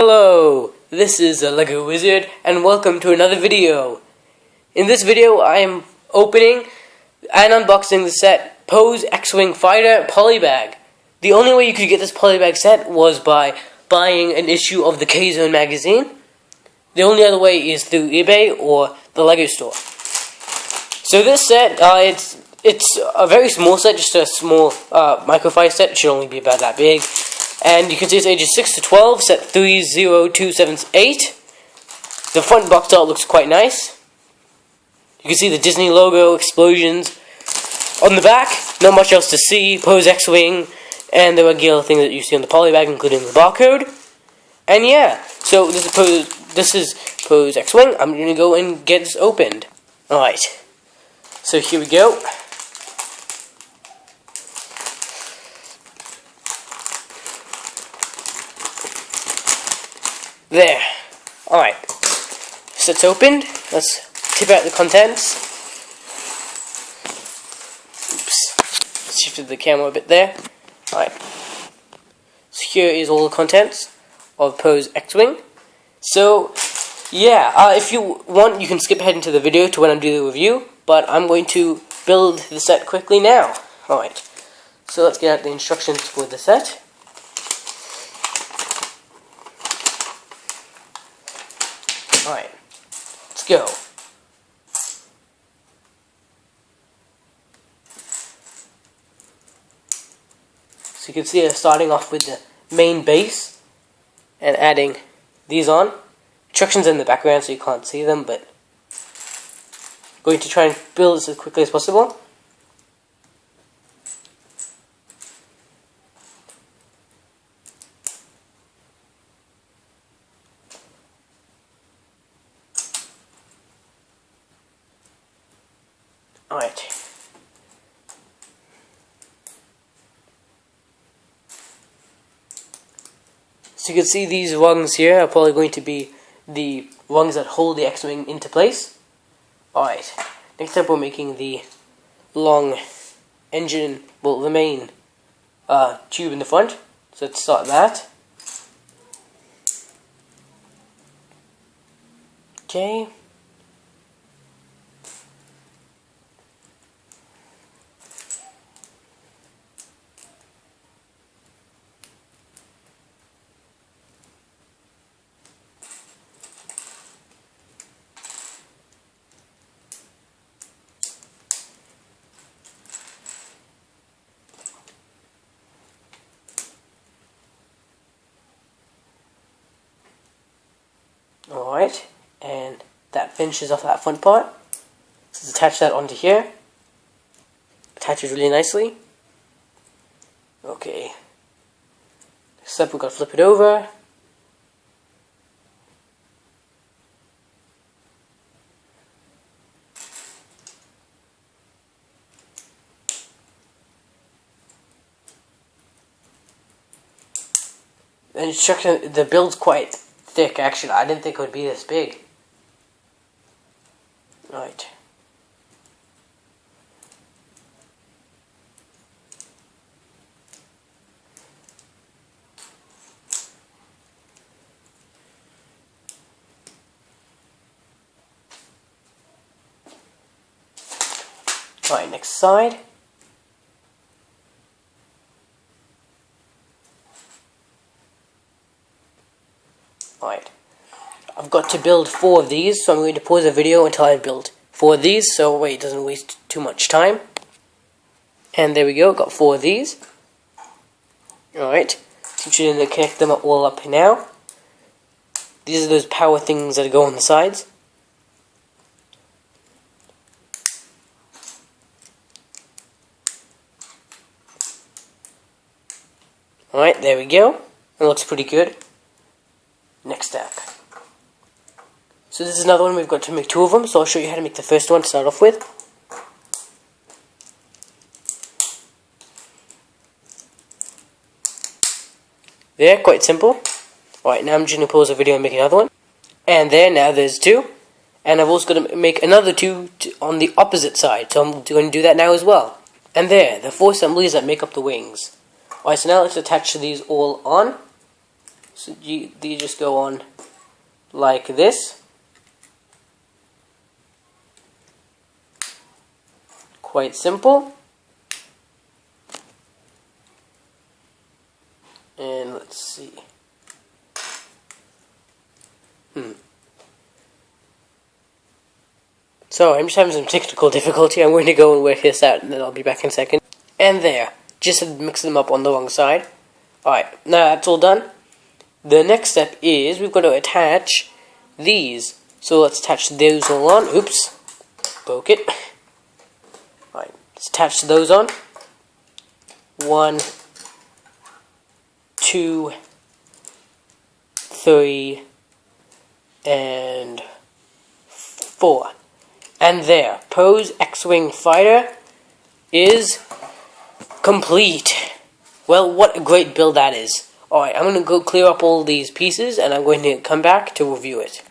Hello, this is a Lego Wizard, and welcome to another video. In this video, I am opening and unboxing the set Poes X-Wing Fighter Polybag. The only way you could get this Polybag set was by buying an issue of the K-Zone magazine. The only other way is through eBay or the Lego store. So this set, it's a very small set, just a small microfiber set. It should only be about that big. And you can see it's ages 6 to 12, set 30278. The front box art looks quite nice. You can see the Disney logo, explosions. On the back, not much else to see. Poes X-Wing, and the regular thing that you see on the Polybag, including the barcode. And yeah, so this is Poes X-Wing. I'm going to go and get this opened. Alright, so here we go. There. Alright. So it's opened. Let's tip out the contents. Oops. Shifted the camera a bit there. Alright. So here is all the contents of Poes X-Wing. So, yeah, if you want, you can skip ahead into the video to when I do the review, but I'm going to build the set quickly now. Alright. So let's get out the instructions for the set. Alright, let's go. So you can see it starting off with the main base and adding these on. Instructions in the background so you can't see them, but I'm going to try and build this as quickly as possible. Alright. So you can see these rungs here are probably going to be the rungs that hold the X-Wing into place. Alright. Next up we're making the long engine, well the main tube in the front. So let's start that. Okay. Alright, and that finishes off that front part. So let's attach that onto here. Attaches really nicely. Okay. Next up we've got to flip it over. The instruction, the build's quite thick actually. I didn't think it would be this big. Right. Alright, next side. Alright, I've got to build 4 of these, so I'm going to pause the video until I build 4 of these, so it doesn't waste too much time. And there we go, got 4 of these. Alright, so I'm going to connect them all up now. These are those power things that go on the sides. Alright, there we go. It looks pretty good. Next step. So this is another one, we've got to make 2 of them, so I'll show you how to make the first one to start off with. There, quite simple. Alright, now I'm just going to pause the video and make another one. And there, now there's 2. And I've also got to make another 2 on the opposite side, so I'm going to do that now as well. And there, the 4 assemblies that make up the wings. Alright, so now let's attach these all on. So you just go on like this. Quite simple. And let's see. So I'm just having some technical difficulty. I'm going to go and work this out, and then I'll be back in a second. And there. Just had mixed them up on the wrong side. Alright, now that's all done. The next step is we've got to attach these. So let's attach those all on. Oops. Broke it. Alright, let's attach those on. 1, 2, 3, and 4. And there, Poes X-Wing Fighter is complete. Well, what a great build that is. Alright, I'm going to go clear up all these pieces, and I'm going to come back to review it.